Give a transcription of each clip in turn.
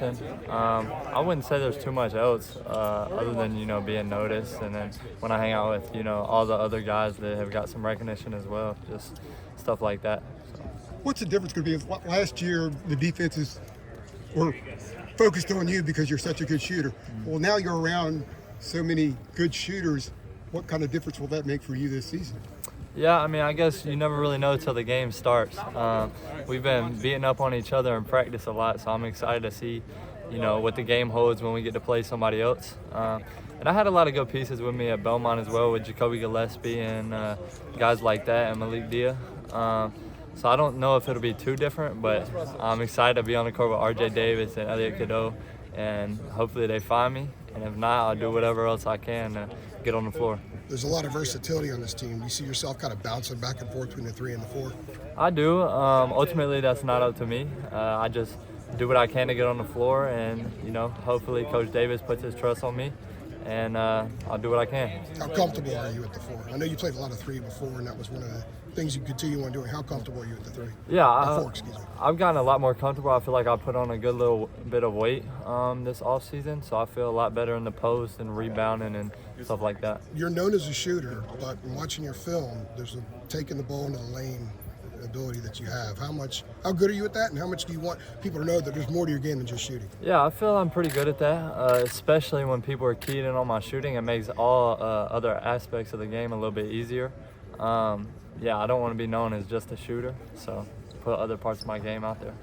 I wouldn't say there's too much else other than, being noticed. And then when I hang out with, all the other guys that have got some recognition as well, just stuff like that. So. What's the difference going to be? Last year, the defenses were focused on you because you're such a good shooter. Mm-hmm. Well, now you're around so many good shooters. What kind of difference will that make for you this season? Yeah, I guess you never really know till the game starts. We've been beating up on each other in practice a lot, so I'm excited to see, what the game holds when we get to play somebody else. And I had a lot of good pieces with me at Belmont as well, with Jacoby Gillespie and guys like that, and Malik Dia. So I don't know if it'll be too different, but I'm excited to be on the court with R.J. Davis and Elliot Cadeau, and hopefully they find me. And if not, I'll do whatever else I can to get on the floor. There's a lot of versatility on this team. Do you see yourself kind of bouncing back and forth between the 3 and the 4? I do. Ultimately, that's not up to me. I just do what I can to get on the floor, and, hopefully Coach Davis puts his trust on me, and I'll do what I can. How comfortable are you at the 4? I know you played a lot of 3 before, and that was one of the things you continue on doing. How comfortable are you at the 3? Yeah, 4, excuse me. I've gotten a lot more comfortable. I feel like I put on a good little bit of weight this offseason, so I feel a lot better in the post and rebounding and stuff like that. You're known as a shooter, but in watching your film, there's a taking the ball into the lane ability that you have. How good are you at that, and how much do you want people to know that there's more to your game than just shooting? Yeah, I feel I'm pretty good at that, especially when people are keyed in on my shooting. It makes all other aspects of the game a little bit easier. Yeah, I don't want to be known as just a shooter, so put other parts of my game out there.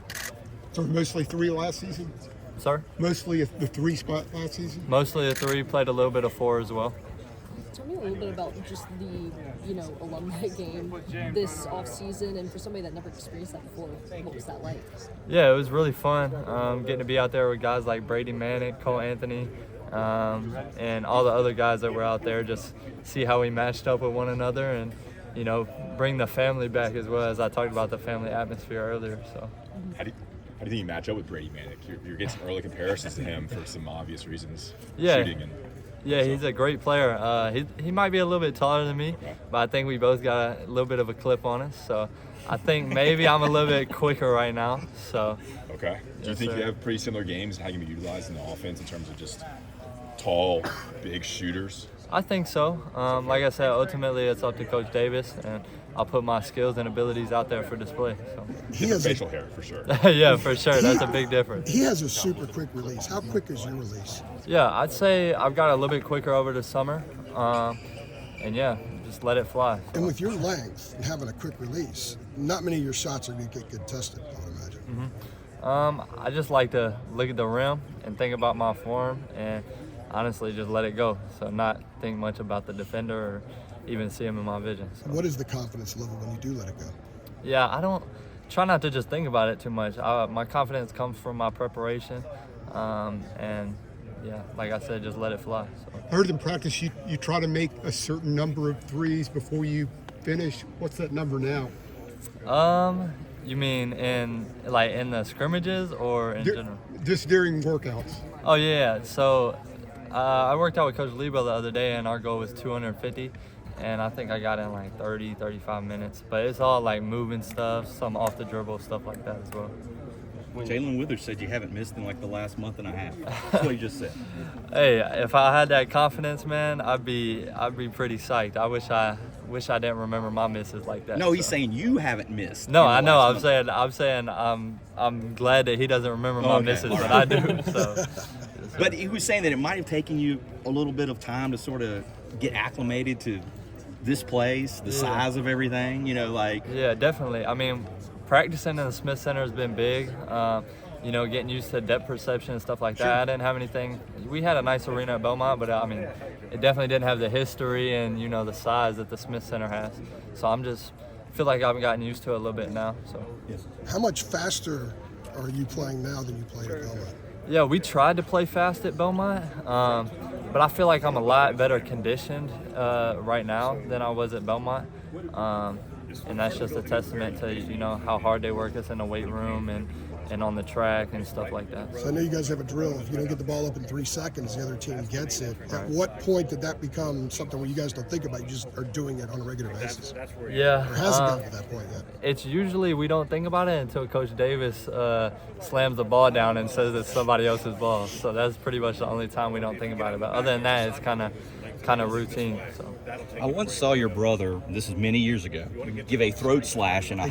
So mostly 3 last season? Sorry? Mostly the 3 spot last season? Mostly a 3, played a little bit of 4 as well. Tell me a little bit about just the, alumni game this off-season, and for somebody that never experienced that before, what was that like? Yeah, it was really fun getting to be out there with guys like Brady Manick, Cole Anthony, and all the other guys that were out there, just see how we matched up with one another and, bring the family back as well, as I talked about the family atmosphere earlier. So. How do you think you match up with Brady Manick? You're getting some early comparisons to him for some obvious reasons. Yeah. Shooting and yeah, he's a great player. He might be a little bit taller than me, but I think we both got a little bit of a clip on us. So I think maybe I'm a little bit quicker right now. So. Okay. Do you think you have pretty similar games and how you can be utilized in the offense in terms of just tall, big shooters? I think so. Like I said, ultimately it's up to Coach Davis, and I'll put my skills and abilities out there for display. So. He has facial hair, for sure. Yeah, for sure. That's a big difference. He has a super quick release. How quick is your release? Yeah, I'd say I've got a little bit quicker over the summer. And yeah, just let it fly. And with your length and having a quick release, not many of your shots are going to get good tested, I would imagine. Mm-hmm. I just like to look at the rim and think about my form, and honestly just let it go. So not think much about the defender or even see him in my vision. So. What is the confidence level when you do let it go? Yeah, I don't try not to just think about it too much. My confidence comes from my preparation, and yeah, like I said, just let it fly. So. I heard in practice you try to make a certain number of 3s before you finish. What's that number now? You mean in the scrimmages or in general? Just during workouts. Oh yeah. So I worked out with Coach Lebo the other day, and our goal was 250, and I think I got in 30, 35 minutes. But it's all moving stuff, some off the dribble stuff like that as well. Jalen Withers said you haven't missed in the last month and a half. That's what he just said. Hey, if I had that confidence, man, I'd be pretty psyched. I wish I didn't remember my misses like that. No, he's saying you haven't missed. No, I know. I'm saying I'm glad that he doesn't remember my misses, but I do. So. But he was saying that it might have taken you a little bit of time to sort of get acclimated to this place, the size of everything. Yeah, definitely. Practicing in the Smith Center has been big. Getting used to depth perception and stuff like that. I didn't have anything. We had a nice arena at Belmont, but it definitely didn't have the history and the size that the Smith Center has. So feel like I've gotten used to it a little bit now. So. How much faster are you playing now than you played at Belmont? Yeah, we tried to play fast at Belmont, but I feel like I'm a lot better conditioned right now than I was at Belmont. And that's just a testament to how hard they work us in the weight room and and on the track and stuff like that. So I know you guys have a drill. If you don't get the ball up in 3 seconds, the other team gets it. At what point did that become something where you guys don't think about it, you just are doing it on a regular basis? Yeah. Or has it gotten to that point yet? It's usually we don't think about it until Coach Davis slams the ball down and says it's somebody else's ball. So that's pretty much the only time we don't think about it. But other than that, it's kind of routine. So. I once saw your brother, this is many years ago, give a throat slash in a